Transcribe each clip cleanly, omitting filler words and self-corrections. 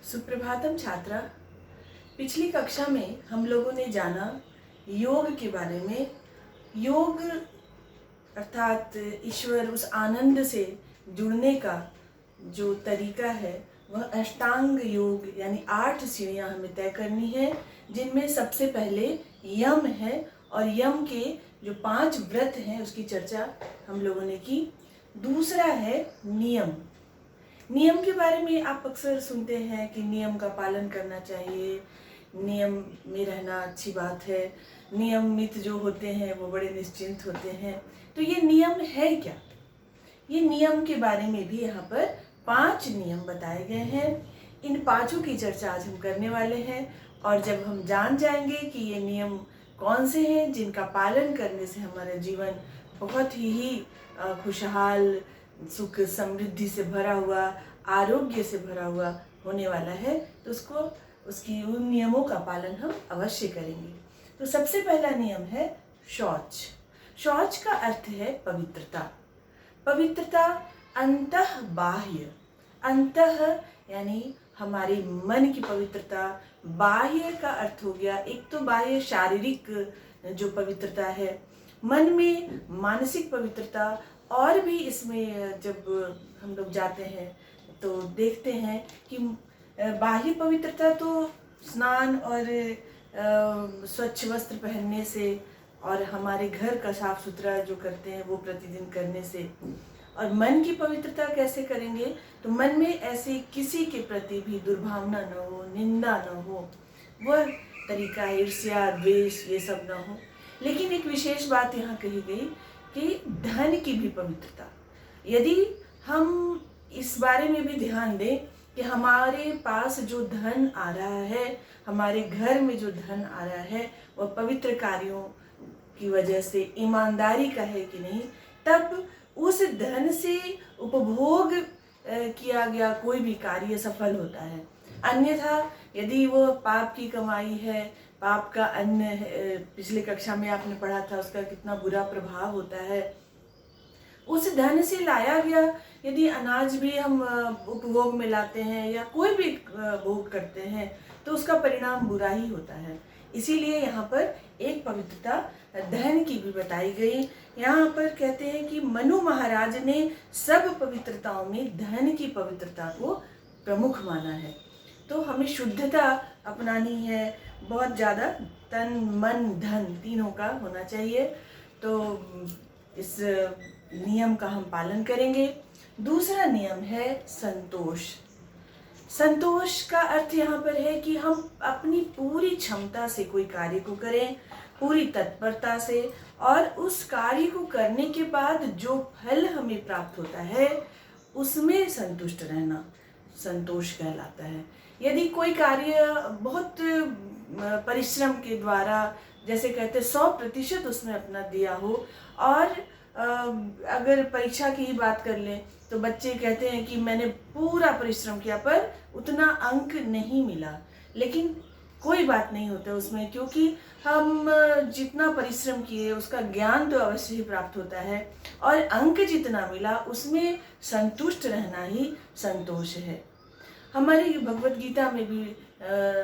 सुप्रभातम छात्रा। पिछली कक्षा में हम लोगों ने जाना योग के बारे में। योग अर्थात ईश्वर, उस आनंद से जुड़ने का जो तरीका है वह अष्टांग योग यानी 8 सीढ़ियाँ हमें तय करनी है, जिनमें सबसे पहले यम है और यम के जो 5 व्रत हैं उसकी चर्चा हम लोगों ने की। दूसरा है नियम। नियम के बारे में आप अक्सर सुनते हैं कि नियम का पालन करना चाहिए, नियम में रहना अच्छी बात है, नियमित जो होते हैं वो बड़े निश्चिंत होते हैं। तो ये नियम है क्या? ये नियम के बारे में भी यहाँ पर 5 नियम बताए गए हैं। इन 5 की चर्चा आज हम करने वाले हैं, और जब हम जान जाएंगे कि ये नियम कौन से हैं जिनका पालन करने से हमारा जीवन बहुत ही खुशहाल, सुख समृद्धि से भरा हुआ, आरोग्य से भरा हुआ होने वाला है, तो उसकी उन नियमों का पालन हम अवश्य करेंगे। तो सबसे पहला नियम है शौच। शौच का अर्थ है पवित्रता। पवित्रता अंतः बाह्य, अंतः यानी हमारे मन की पवित्रता, बाह्य का अर्थ हो गया एक तो बाह्य शारीरिक जो पवित्रता है, मन में मानसिक पवित्रता, और भी इसमें जब हम लोग जाते हैं तो देखते हैं कि बाह्य पवित्रता तो स्नान और स्वच्छ वस्त्र पहनने से, और हमारे घर का साफ सुथरा जो करते हैं वो प्रतिदिन करने से। और मन की पवित्रता कैसे करेंगे? तो मन में ऐसे किसी के प्रति भी दुर्भावना न हो, निंदा न हो, वह तरीका, ईर्ष्या, द्वेष, ये सब न हो। लेकिन एक विशेष बात यहाँ कही गई कि धन की भी पवित्रता। यदि हम इस बारे में भी ध्यान दें कि हमारे पास जो धन आ रहा है, हमारे घर में जो धन आ रहा है, वह पवित्र कार्यों की वजह से ईमानदारी का है कि नहीं, तब उस धन से उपभोग किया गया कोई भी कार्य सफल होता है। अन्यथा यदि वो पाप की कमाई है, पाप का अन्न है, पिछले कक्षा में आपने पढ़ा था उसका कितना बुरा प्रभाव होता है। उस धन से लाया गया यदि अनाज भी हम उपभोग में लाते हैं या कोई भी भोग करते हैं तो उसका परिणाम बुरा ही होता है। इसीलिए यहाँ पर एक पवित्रता धन की भी बताई गई। यहाँ पर कहते हैं कि मनु महाराज ने सब पवित्रताओं में धन की पवित्रता को प्रमुख माना है। तो हमें शुद्धता अपनानी है, बहुत ज़्यादा तन मन धन तीनों का होना चाहिए। तो इस नियम का हम पालन करेंगे। दूसरा नियम है संतोष। संतोष का अर्थ यहाँ पर है कि हम अपनी पूरी क्षमता से कोई कार्य को करें, पूरी तत्परता से, और उस कार्य को करने के बाद जो फल हमें प्राप्त होता है उसमें संतुष्ट रहना संतोष कहलाता है। यदि कोई कार्य बहुत परिश्रम के द्वारा, जैसे कहते 100% उसमें अपना दिया हो, और अगर परीक्षा की ही बात कर लें तो बच्चे कहते हैं कि मैंने पूरा परिश्रम किया पर उतना अंक नहीं मिला, लेकिन कोई बात नहीं होता उसमें, क्योंकि हम जितना परिश्रम किए उसका ज्ञान तो अवश्य ही प्राप्त होता है, और अंक जितना मिला उसमें संतुष्ट रहना ही संतोष है। हमारी भगवत गीता में भी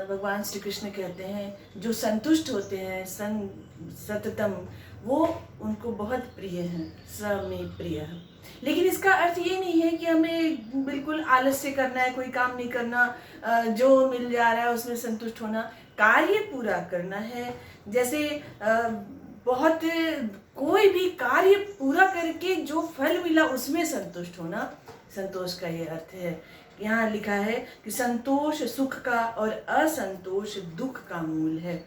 भगवान श्री कृष्ण कहते हैं जो संतुष्ट होते हैं सततम, वो उनको बहुत प्रिय हैं, स में प्रिय है। लेकिन इसका अर्थ ये नहीं है कि हमें बिल्कुल आलस्य करना है, कोई काम नहीं करना, जो मिल जा रहा है उसमें संतुष्ट होना, कार्य पूरा करना है। जैसे बहुत कोई भी कार्य पूरा करके जो फल मिला उसमें संतुष्ट होना, संतोष का ये अर्थ है। यहाँ लिखा है कि संतोष सुख का और असंतोष दुख का मूल है।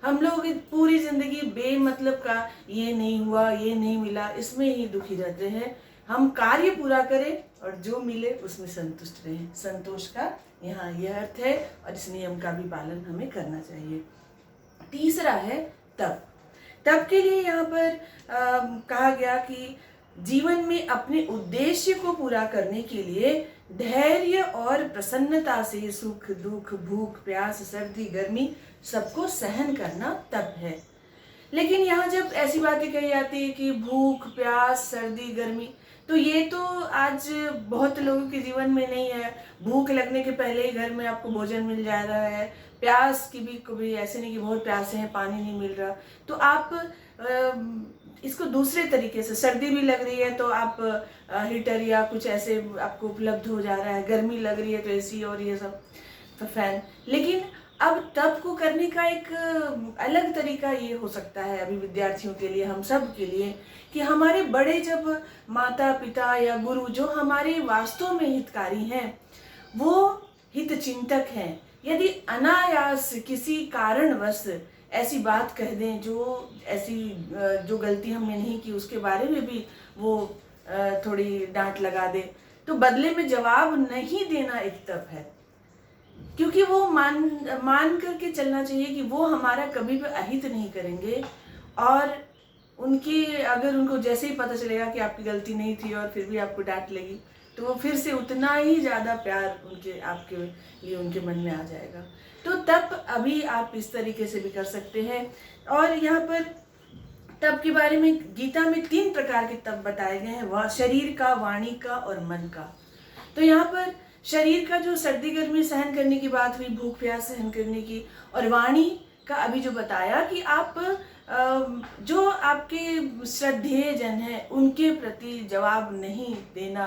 हम लोग पूरी जिंदगी बेमतलब का ये नहीं हुआ, ये नहीं मिला, इसमें ही दुखी रहते हैं। हम कार्य पूरा करें और जो मिले उसमें संतुष्ट रहें। संतोष का यहाँ यह अर्थ है, और इस नियम का भी पालन हमें करना चाहिए। तीसरा है तप। तप के लिए यहाँ पर कहा गया कि जीवन में अपने उद्देश्य को पूरा करने के लिए धैर्य और प्रसन्नता से सुख दुख, भूख प्यास, सर्दी गर्मी सबको सहन करना तप है। लेकिन यहाँ जब ऐसी बातें कही जाती है कि भूख प्यास सर्दी गर्मी, तो तो ये तो आज बहुत लोगों के जीवन में नहीं है। भूख लगने के पहले ही घर में आपको भोजन मिल जा रहा है, प्यास की भी कभी ऐसे नहीं कि बहुत प्यासे हैं पानी नहीं मिल रहा। तो आप इसको दूसरे तरीके से, सर्दी भी लग रही है तो आप हीटर या कुछ ऐसे आपको उपलब्ध हो जा रहा है, गर्मी लग रही है तो एसी और ये सब फैन। लेकिन अब तप को करने का एक अलग तरीका ये हो सकता है अभी विद्यार्थियों के लिए, हम सब के लिए, कि हमारे बड़े जब माता पिता या गुरु जो हमारे वास्तव में हितकारी हैं, वो हित चिंतक हैं, यदि अनायास किसी कारणवश ऐसी बात कह दें जो गलती हमने नहीं की उसके बारे में भी वो थोड़ी डांट लगा दे, तो बदले में जवाब नहीं देना एक तप है। क्योंकि वो मान करके चलना चाहिए कि वो हमारा कभी भी अहित नहीं करेंगे, और अगर उनको जैसे ही पता चलेगा कि आपकी गलती नहीं थी और फिर भी आपको डांट लगी, तो वो फिर से उतना ही ज़्यादा प्यार आपके लिए उनके मन में आ जाएगा। तो तप अभी आप इस तरीके से भी कर सकते हैं। और यहाँ पर तप के बारे में गीता में 3 प्रकार के तप बताए गए हैं, वह शरीर का, वाणी का और मन का। तो यहाँ पर शरीर का जो सर्दी गर्मी सहन करने की बात हुई, भूख प्यास सहन करने की, और वाणी का अभी जो बताया कि आप जो आपके श्रद्धेय जन हैं उनके प्रति जवाब नहीं देना,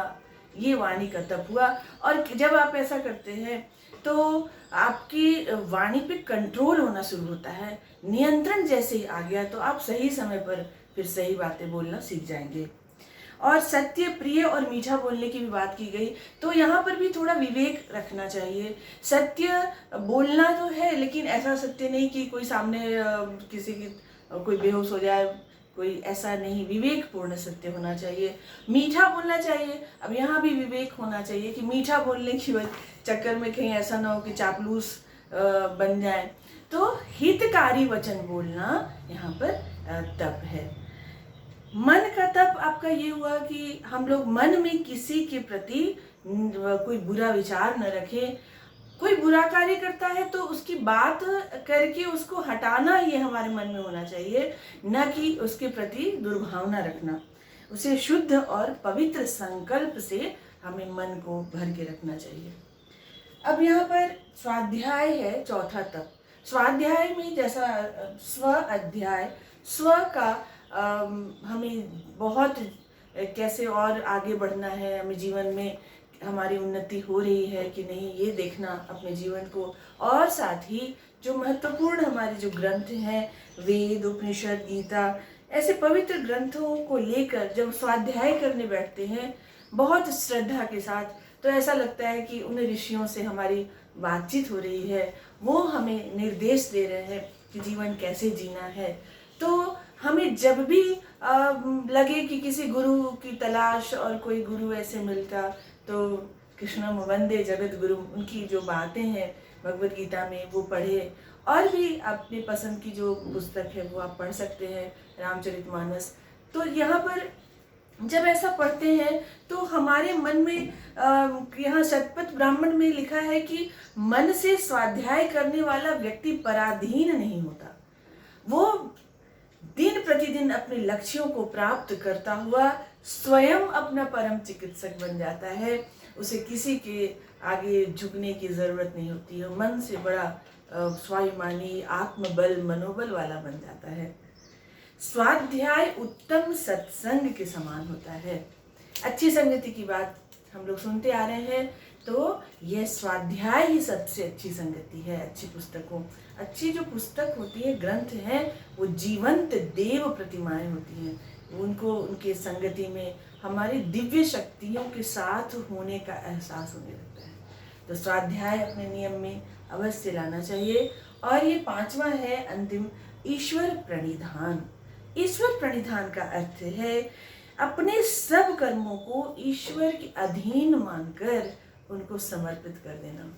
ये वाणी का तप हुआ। और जब आप ऐसा करते हैं तो आपकी वाणी पे कंट्रोल होना शुरू होता है, नियंत्रण जैसे ही आ गया तो आप सही समय पर फिर सही बातें बोलना सीख जाएंगे। और सत्य, प्रिय और मीठा बोलने की भी बात की गई, तो यहाँ पर भी थोड़ा विवेक रखना चाहिए। सत्य बोलना तो है, लेकिन ऐसा सत्य नहीं कि कोई सामने किसी की कोई बेहोश हो जाए, कोई ऐसा नहीं, विवेकपूर्ण सत्य होना चाहिए। मीठा बोलना चाहिए, अब यहाँ भी विवेक होना चाहिए कि मीठा बोलने की चक्कर में कहीं ऐसा ना हो कि चापलूस बन जाए। तो हितकारी वचन बोलना यहाँ पर तप है। मन का तप आपका ये हुआ कि हम लोग मन में किसी के प्रति कोई बुरा विचार न रखें। कोई बुरा कार्य करता है तो उसकी बात करके उसको हटाना ये हमारे मन में होना चाहिए, न कि उसके प्रति दुर्भावना रखना। उसे शुद्ध और पवित्र संकल्प से हमें मन को भर के रखना चाहिए। अब यहाँ पर स्वाध्याय है, चौथा तप। स्वाध्याय में जैसा स्व अध्याय, स्व का हमें बहुत कैसे और आगे बढ़ना है, हमें जीवन में हमारी उन्नति हो रही है कि नहीं, ये देखना अपने जीवन को। और साथ ही जो महत्वपूर्ण हमारे जो ग्रंथ हैं, वेद, उपनिषद, गीता, ऐसे पवित्र ग्रंथों को लेकर जब स्वाध्याय करने बैठते हैं बहुत श्रद्धा के साथ, तो ऐसा लगता है कि उन ऋषियों से हमारी बातचीत हो रही है, वो हमें निर्देश दे रहे हैं कि जीवन कैसे जीना है। तो हमें जब भी लगे कि किसी गुरु की तलाश और कोई गुरु ऐसे मिलता, तो कृष्णम वंदे जगत गुरु, उनकी जो बातें हैं भगवद गीता में वो पढ़े। और भी अपनी पसंद की जो पुस्तक है वो आप पढ़ सकते हैं, रामचरितमानस। तो यहाँ पर जब ऐसा पढ़ते हैं तो हमारे मन में यहाँ शतपथ ब्राह्मण में लिखा है कि मन से स्वाध्याय करने वाला व्यक्ति पराधीन नहीं होता, वो दिन प्रतिदिन अपने लक्ष्यों को प्राप्त करता हुआ स्वयं अपना परम चिकित्सक बन जाता है। उसे किसी के आगे झुकने की जरूरत नहीं होती है, मन से बड़ा स्वाभिमानी, आत्मबल, मनोबल वाला बन जाता है। स्वाध्याय उत्तम सत्संग के समान होता है। अच्छी संगति की बात हम लोग सुनते आ रहे हैं, तो यह स्वाध्याय ही सबसे अच्छी संगति है। अच्छी जो पुस्तक होती है, ग्रंथ हैं, वो जीवंत देव प्रतिमाएं होती हैं। उनको उनके संगति में हमारी दिव्य शक्तियों के साथ होने का एहसास होने लगता है। तो स्वाध्याय अपने नियम में अवश्य लाना चाहिए। और ये 5वां है अंतिम, ईश्वर प्रणिधान। ईश्वर प्रणिधान का अर्थ है अपने सब कर्मों को ईश्वर के अधीन मानकर उनको समर्पित कर देना।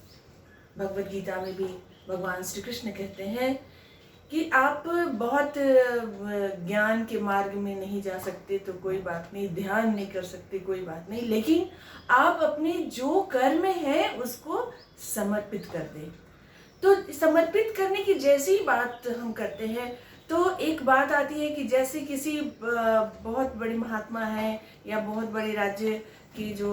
भगवद गीता में भी भगवान श्री कृष्ण कहते हैं कि आप बहुत ज्ञान के मार्ग में नहीं जा सकते तो कोई बात नहीं, ध्यान नहीं कर सकते कोई बात नहीं, लेकिन आप अपने जो कर्म है उसको समर्पित कर दें। तो समर्पित करने की जैसी बात हम करते हैं तो एक बात आती है कि जैसे किसी बहुत बड़ी महात्मा हैं या बहुत बड़े राज्य की जो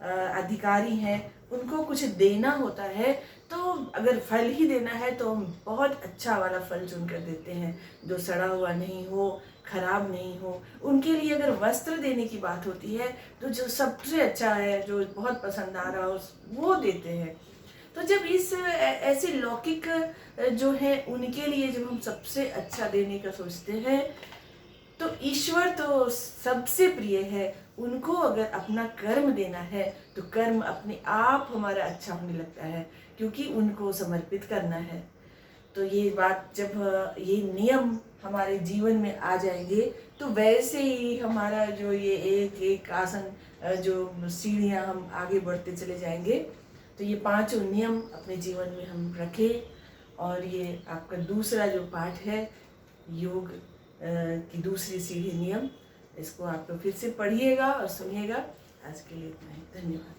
अधिकारी हैं, उनको कुछ देना होता है, तो अगर फल ही देना है तो हम बहुत अच्छा वाला फल चुनकर देते हैं, जो सड़ा हुआ नहीं हो, खराब नहीं हो। उनके लिए अगर वस्त्र देने की बात होती है तो जो सबसे अच्छा है, जो बहुत पसंद आ रहा हो, वो देते हैं। तो जब इस ऐसे लौकिक जो है उनके लिए जब हम सबसे अच्छा देने का सोचते हैं, तो ईश्वर तो सबसे प्रिय है। उनको अगर अपना कर्म देना है तो कर्म अपने आप हमारा अच्छा होने लगता है, क्योंकि उनको समर्पित करना है। तो ये बात जब ये नियम हमारे जीवन में आ जाएंगे, तो वैसे ही हमारा जो ये एक एक आसन जो सीढ़ियाँ हम आगे बढ़ते चले जाएंगे। तो ये पांचों नियम अपने जीवन में हम रखें। और ये आपका दूसरा जो पाठ है, योग की दूसरी सीढ़ी नियम, इसको आप फिर से पढ़िएगा और सुनिएगा। आज के लिए इतना ही, धन्यवाद।